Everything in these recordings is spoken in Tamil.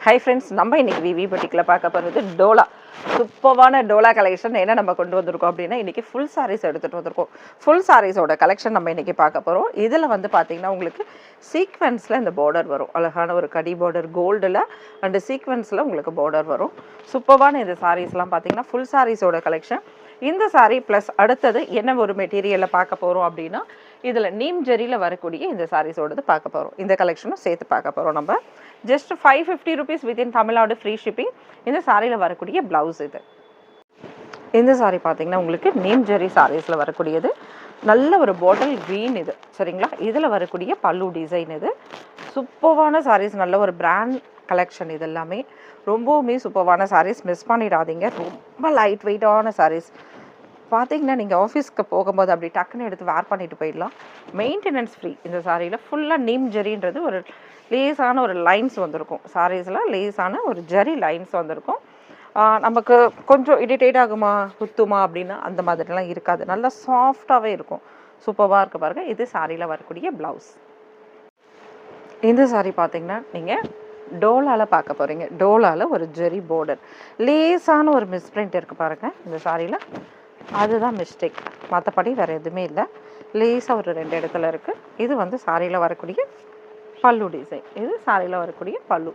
ஹை ஃப்ரெண்ட்ஸ், நம்ம இன்னைக்கு விவி பட்டிக்கில் பார்க்க போகிறது டோலா. சூப்பரான டோலா கலெக்ஷன் என்ன நம்ம கொண்டு வந்திருக்கோம் அப்படின்னா, இன்றைக்கி ஃபுல் சாரீஸ் எடுத்துகிட்டு வந்திருக்கோம். ஃபுல் சாரீஸோட கலெக்ஷன் நம்ம இன்றைக்கி பார்க்க போகிறோம். இதில் வந்து பார்த்திங்கன்னா உங்களுக்கு சீக்வென்ஸில் இந்த பார்டர் வரும். அழகான ஒரு கடி பார்டர் கோல்டில் அண்டு சீக்வென்ஸில் உங்களுக்கு பார்டர் வரும். சூப்பரான இந்த சாரீஸ்லாம் பார்த்திங்கன்னா ஃபுல் சாரீஸோட கலெக்ஷன். இந்த சாரீ ப்ளஸ் அடுத்தது என்ன ஒரு மெட்டீரியலில் பார்க்க போகிறோம் அப்படின்னா, இதில் நீம் ஜெரியில் வரக்கூடிய இந்த சாரீஸோடது பார்க்க போகிறோம். இந்த கலெக்ஷனும் சேர்த்து பார்க்க போகிறோம். நம்ம just 550 rupees within Tamil Nadu free shipping. இந்த சாரியில் வரக்கூடிய ப்ளவுஸ் இது. இந்த சாரீ பார்த்தீங்கன்னா உங்களுக்கு நீம் ஜெரி சாரீஸில் வரக்கூடியது. நல்ல ஒரு பாட்டில் க்ரீன் இது, சரிங்களா? இதில் வரக்கூடிய பல்லு டிசைன் இது. சூப்பரான சாரீஸ், நல்ல ஒரு பிராண்ட் கலெக்ஷன். இது எல்லாமே ரொம்பவுமே சூப்பரான சாரீஸ், மிஸ் பண்ணிடாதீங்க. ரொம்ப லைட் வெயிட்டான சாரீஸ். பார்த்தீங்கன்னா நீங்கள் ஆஃபீஸ்க்கு போகும்போது அப்படி டக்குன்னு எடுத்து வேர் பண்ணிட்டு போயிடலாம். Maintenance free. இந்த சாரியில் ஃபுல்லாக நீம் ஜெரின்றது ஒரு லேஸான ஒரு லைன்ஸ் வந்திருக்கும். சாரீஸில் லேஸான ஒரு ஜெரி லைன்ஸ் வந்திருக்கும். நமக்கு கொஞ்சம் இரிட்டேட் ஆகுமா குத்துமா அப்படின்னா அந்த மாதிரிலாம் இருக்காது. நல்லா சாஃப்டாகவே இருக்கும். சூப்பராக இருக்குது பாருங்கள். இது சாரியில் வரக்கூடிய ப்ளவுஸ். இந்த சாரீ பார்த்தீங்கன்னா நீங்கள் டோலாவில் பார்க்க போகிறீங்க. டோலாவில் ஒரு ஜெரி பார்டர், லேஸான ஒரு மிஸ்பிரிண்ட் இருக்குது பாருங்கள் இந்த சாரியில். அதுதான் மிஸ்டேக், மற்றபடி வேறு எதுவுமே இல்லை. லேஸாக ஒரு 2 இடத்துல இருக்குது. இது வந்து சாரியில் வரக்கூடிய பல்லு டிசைன். இது சாரியில் வரக்கூடிய பல்லு.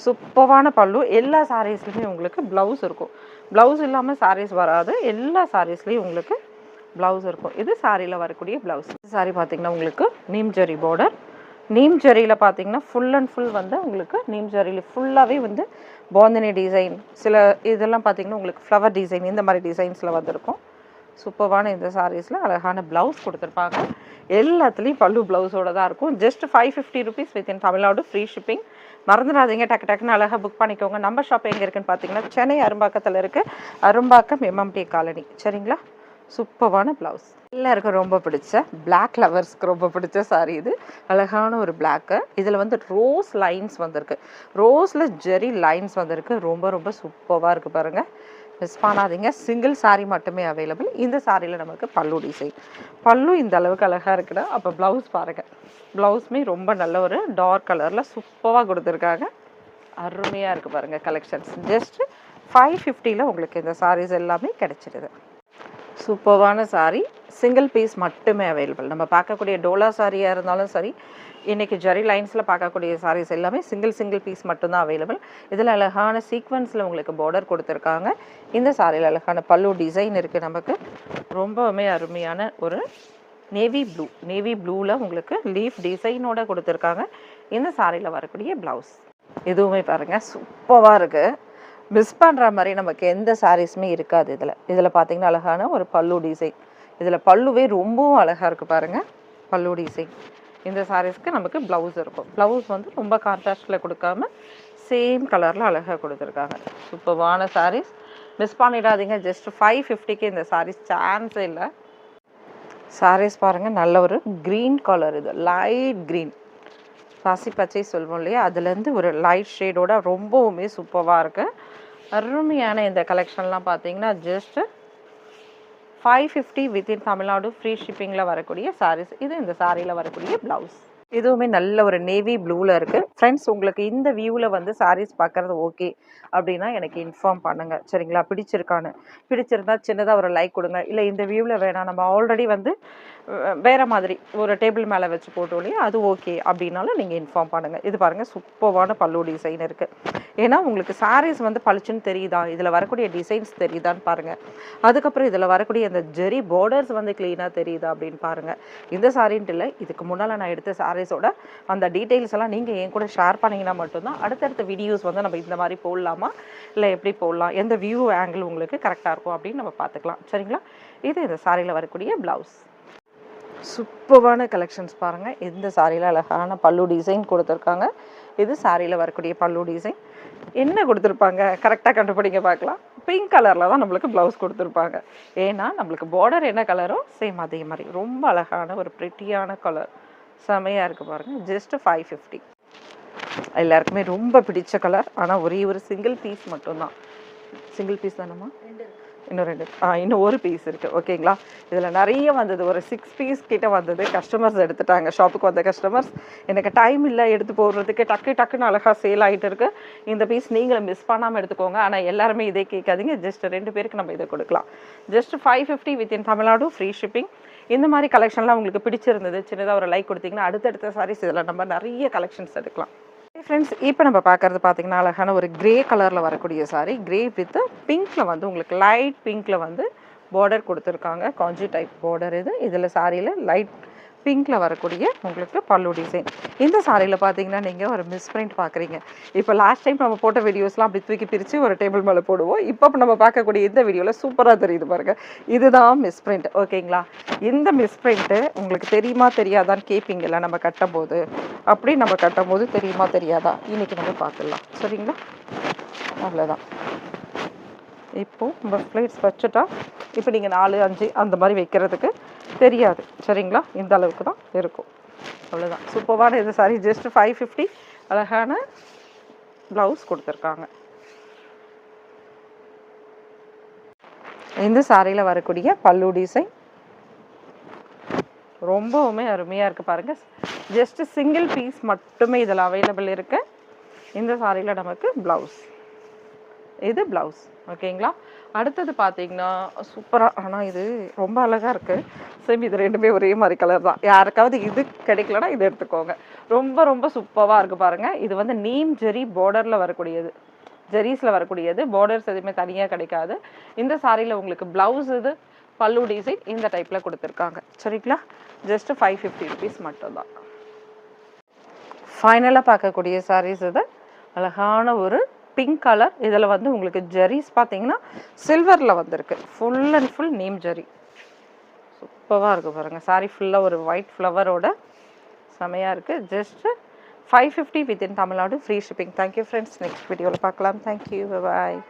சூப்பரான பல்லு. எல்லா சாரீஸ்லையுமே உங்களுக்கு ப்ளவுஸ் இருக்கும். ப்ளவுஸ் இல்லாமல் சாரீஸ் வராது. எல்லா சாரீஸ்லேயும் உங்களுக்கு ப்ளவுஸ் இருக்கும். இது சாரியில் வரக்கூடிய ப்ளவுஸ். சாரி பார்த்திங்கன்னா உங்களுக்கு நீம் ஜெரி பார்டர். நீம் ஜெரியில் பார்த்தீங்கன்னா ஃபுல் அண்ட் ஃபுல் வந்து உங்களுக்கு நீம் ஜெரியில் ஃபுல்லாகவே வந்து பாந்தினி டிசைன், சில இதெல்லாம் பார்த்தீங்கன்னா உங்களுக்கு ஃப்ளவர் டிசைன், இந்த மாதிரி டிசைன்ஸில் வந்திருக்கும். சூப்பரான இந்த சாரீஸில் அழகான ப்ளவுஸ் கொடுத்துருப்பாங்க. எல்லாத்துலேயும் பல்லு ப்ளவுஸோடு தான் இருக்கும். Just 550 rupees within Tamil Nadu free shipping. மறந்துடாதீங்க, டக்குன்னு அழகாக புக் பண்ணிக்கோங்க. நம்ம ஷாப் எங்கே இருக்குன்னு பார்த்தீங்கன்னா சென்னை அரும்பாக்கத்தில் இருக்குது. அரும்பாக்கம் MMT காலனி, சரிங்களா? சூப்பரான ப்ளவுஸ். எல்லாருக்கும் ரொம்ப பிடிச்ச பிளாக் லவர்ஸ்க்கு ரொம்ப பிடிச்ச சாரீ இது. அழகான ஒரு பிளாக்கு. இதில் வந்து ரோஸ் லைன்ஸ் வந்திருக்கு. ரோஸில் ஜெரி லைன்ஸ் வந்திருக்கு. ரொம்ப ரொம்ப சூப்பராக இருக்குது பாருங்கள். மிஸ் பண்ணாதீங்க. சிங்கிள் சாரீ மட்டுமே அவைலபிள். இந்த சாரியில் நமக்கு பல்லு டிசைன். பல்லு இந்த அளவுக்கு அழகாக இருக்குன்னா அப்போ ப்ளவுஸ் பாருங்கள். ப்ளவுஸுமே ரொம்ப நல்ல ஒரு டார்க் கலரில் சூப்பராக கொடுத்துருக்காங்க. அருமையாக இருக்குது பாருங்கள் கலெக்ஷன்ஸ். ஜஸ்ட் 550 உங்களுக்கு இந்த சாரீஸ் எல்லாமே கிடைச்சிடுது. சூப்பரான சாரீ, சிங்கிள் பீஸ் மட்டுமே அவைலபிள். நம்ம பார்க்கக்கூடிய டோலா சாரியாக இருந்தாலும் சரி, இன்றைக்கி ஜெரி லைன்ஸில் பார்க்கக்கூடிய சாரீஸ் எல்லாமே சிங்கிள் பீஸ் மட்டும்தான் அவைலபிள். இதில் அழகான சீக்வன்ஸில் உங்களுக்கு பார்டர் கொடுத்துருக்காங்க. இந்த சாரியில் அழகான பல்லு டிசைன் இருக்குது. நமக்கு ரொம்பவுமே அருமையான ஒரு நேவி ப்ளூவில் உங்களுக்கு லீஃப் டிசைனோட கொடுத்துருக்காங்க. இந்த சாரியில் வரக்கூடிய ப்ளவுஸ். எதுவுமே பாருங்கள் சூப்பராக இருக்குது. மிஸ் பண்ணுற மாதிரி நமக்கு எந்த சாரீஸுமே இருக்காது. இதில் பார்த்தீங்கன்னா அழகான ஒரு பல்லு டிசைன். இதில் பல்லுவே ரொம்பவும் அழகாக இருக்குது பாருங்கள். பல்லு டிசைன். இந்த சாரீஸ்க்கு நமக்கு ப்ளவுஸ் இருக்கும். ப்ளவுஸ் வந்து ரொம்ப கான்ட்ராஸ்டில் கொடுக்காம சேம் கலரில் அழகாக கொடுத்துருக்காங்க. சூப்பரான சாரீஸ், மிஸ் பண்ணிடாதீங்க. ஜஸ்ட் 550க்கு இந்த சாரீஸ் சான்ஸே இல்லை. சாரீஸ் பாருங்கள், நல்ல ஒரு க்ரீன் கலர். இது லைட் க்ரீன், பசி பச்சை சொல்வோம் இல்லையா, அதுலேருந்து ஒரு லைட் ஷேடோட ரொம்பவுமே சூப்பராக இருக்குது. அருமையான இந்த கலெக்ஷன்லாம் பார்த்தீங்கன்னா ஜஸ்ட்டு 550 வித்தின் தமிழ்நாடு ஃப்ரீ ஷிப்பிங்கில் வரக்கூடிய சாரீஸ். இது இந்த சாரியில் வரக்கூடிய ப்ளவுஸ். இதுவுமே நல்ல ஒரு நேவி ப்ளூவில் இருக்குது. ஃப்ரெண்ட்ஸ், உங்களுக்கு இந்த வியூவில் வந்து சாரீஸ் பார்க்குறது ஓகே அப்படின்னா எனக்கு இன்ஃபார்ம் பண்ணுங்கள், சரிங்களா? பிடிச்சிருந்தா சின்னதாக ஒரு லைக் கொடுங்க. இல்லை இந்த வியூவில் வேணாம், நம்ம ஆல்ரெடி வந்து வேறு மாதிரி ஒரு டேபிள் மேலே வச்சு போட்டோம் இல்லையா, அது ஓகே அப்படின்னாலும் நீங்கள் இன்ஃபார்ம் பண்ணுங்கள். இது பாருங்கள் சூப்பரான பல்லு டிசைன் இருக்குது. ஏன்னா உங்களுக்கு சாரீஸ் வந்து பளிச்சுன்னு தெரியுதா, இதில் வரக்கூடிய டிசைன்ஸ் தெரியுதான்னு பாருங்கள். அதுக்கப்புறம் இதில் வரக்கூடிய இந்த ஜெரி பார்டர்ஸ் வந்து க்ளீனாக தெரியுதா அப்படின்னு பாருங்கள். இந்த சாரின்ட்டு இல்லை, இதுக்கு முன்னால் நான் எடுத்த சாரீஸோட அந்த டீட்டெயில்ஸ் எல்லாம் நீங்கள் என் கூட ஷேர் பண்ணிங்கன்னா மட்டும்தான் அடுத்தடுத்த வீடியோஸ் வந்து நம்ம இந்த மாதிரி போடலாமா இல்லை எப்படி போடலாம், எந்த வியூ ஆங்கிள் உங்களுக்கு கரெக்டாக இருக்கும் அப்படின்னு நம்ம பார்த்துக்கலாம், சரிங்களா? இது இந்த சாரியில் வரக்கூடிய ப்ளவுஸ். சூப்பரான கலெக்ஷன்ஸ் பாருங்கள். இந்த சாரியில் அழகான பல்லு டிசைன் கொடுத்துருக்காங்க. இது சாரியில் வரக்கூடிய பல்லு டிசைன். என்ன கொடுத்துருப்பாங்க கரெக்டாக கண்டுபிடிங்க பார்க்கலாம். பிங்க் கலரில் தான் நம்மளுக்கு ப்ளவுஸ் கொடுத்துருப்பாங்க. ஏன்னா நம்மளுக்கு பார்டர் என்ன கலரோ சேம் அதே மாதிரி ரொம்ப அழகான ஒரு ப்ரிட்டியான கலர். செமையாக இருக்குது பாருங்கள். ஜஸ்ட்டு 550. எல்லாருக்குமே ரொம்ப பிடிச்ச கலர். ஆனால் ஒரே ஒரு சிங்கிள் பீஸ் மட்டும்தான். சிங்கிள் பீஸ் தானம்மா? இன்னும் ஒரு பீஸ் இருக்குது. ஓகேங்களா, இதில் நிறைய வந்தது, ஒரு 6 பீஸ் கிட்ட வந்தது. கஸ்டமர்ஸ் எடுத்துட்டாங்க, ஷாப்புக்கு வந்த கஸ்டமர்ஸ். எனக்கு டைம் இல்லை எடுத்து போடுறதுக்கு, டக்குன்னு அழகாக சேல் ஆகிட்டு இருக்கு. இந்த பீஸ் நீங்களும் மிஸ் பண்ணாமல் எடுத்துக்கோங்க. ஆனால் எல்லாருமே இதே கேட்காதீங்க, ஜஸ்ட் 2 பேருக்கு நம்ம இதை கொடுக்கலாம். Just 550 within Tamil Nadu, free shipping. இந்த மாதிரி கலெக்ஷன்லாம் உங்களுக்கு பிடிச்சிருந்தது, சின்னதாக ஒரு லைக் கொடுத்தீங்கன்னா அடுத்தடுத்த சாரீஸ் இதில் நம்ம நிறைய கலெக்ஷன்ஸ் எடுக்கலாம். ஃப்ரெண்ட்ஸ், இப்போ நம்ம பார்க்குறது பார்த்தீங்கன்னா அழகான ஒரு கிரே கலரில் வரக்கூடிய சாரீ. கிரே வித் பிங்க்கில் வந்து உங்களுக்கு லைட் பிங்க்கில் வந்து பார்டர் கொடுத்துருக்காங்க. காஞ்சி டைப் பார்டர் இது. இதில் சாரியில் லைட் பிங்க்கில் வரக்கூடிய உங்களுக்கு பல்லு டிசைன். இந்த சாரியில் பார்த்தீங்கன்னா நீங்கள் ஒரு மிஸ்பிரிண்ட் பார்க்குறீங்க. இப்போ லாஸ்ட் டைம் நம்ம போட்ட வீடியோஸ்லாம் அப்படி தூக்கி பிரித்து ஒரு டேபிள் மேலே போடுவோம். இப்போ நம்ம பார்க்கக்கூடிய இந்த வீடியோவில் சூப்பராக தெரியுது பாருங்கள். இதுதான் மிஸ்பிரிண்ட். ஓகேங்களா, இந்த மிஸ்பிரிண்ட்டு உங்களுக்கு தெரியுமா தெரியாதான்னு கேட்பீங்கல்ல நம்ம கட்டும்போது. அப்படி நம்ம கட்டும்போது தெரியுமா தெரியாதா இன்றைக்கி நம்ம பார்த்துடலாம். சரிங்களா, அவ்வளோதான். இப்போது நம்ம பிளேட்ஸ் வச்சுட்டா இப்போ நீங்கள் 4, 5 அந்த மாதிரி வைக்கிறதுக்கு தெரியாது. சரிங்களா, இந்த அளவுக்கு தான் இருக்கும். அவ்வளோதான். சூப்பரான இது சாரி. ஜஸ்ட் 550. அழகான ப்ளவுஸ் கொடுத்துருக்காங்க. இந்த சாரியில் வரக்கூடிய பல்லு டிசைன் ரொம்பவுமே அருமையாக இருக்குது பாருங்கள். ஜஸ்ட் சிங்கிள் பீஸ் மட்டுமே இதில் அவைலபிள் இருக்குது. இந்த சாரியில் நமக்கு ப்ளவுஸ், இது ப்ளவுஸ். ஓகேங்களா, அடுத்தது பார்த்தீங்கன்னா சூப்பராக, ஆனால் இது ரொம்ப அழகாக இருக்குது. சேம் இது 2மே ஒரே மாதிரி கலர் தான். யாருக்காவது இது கிடைக்கலன்னா இது எடுத்துக்கோங்க. ரொம்ப சூப்பராக இருக்குது பாருங்கள். இது வந்து நீம் ஜெரி பார்டரில் வரக்கூடியது, ஜெரீஸில் வரக்கூடியது. பார்டர்ஸ் எதுவுமே தனியாக கிடைக்காது. இந்த சாரியில் உங்களுக்கு ப்ளவுஸ், இது பல்லு டிசைன் இந்த டைப்பில் கொடுத்துருக்காங்க. சரிங்களா, ஜஸ்ட் 550 ருபீஸ் மட்டும்தான். ஃபைனலாக பார்க்கக்கூடிய சாரீஸ் இது. அழகான ஒரு பிங்க் கலர். இதில் வந்து உங்களுக்கு ஜெரீஸ் பார்த்தீங்கன்னா சில்வரில் வந்திருக்கு. ஃபுல் அண்ட் ஃபுல் நீம் ஜெரி. சூப்பராக இருக்குது பாருங்கள். சாரி ஃபுல்லாக ஒரு ஒயிட் ஃப்ளவரோட செமையாக இருக்குது. Just 550 within Tamil Nadu, free shipping. Thank you friends. Next வீடியோவில் பார்க்கலாம். தேங்க்யூ, பாய்.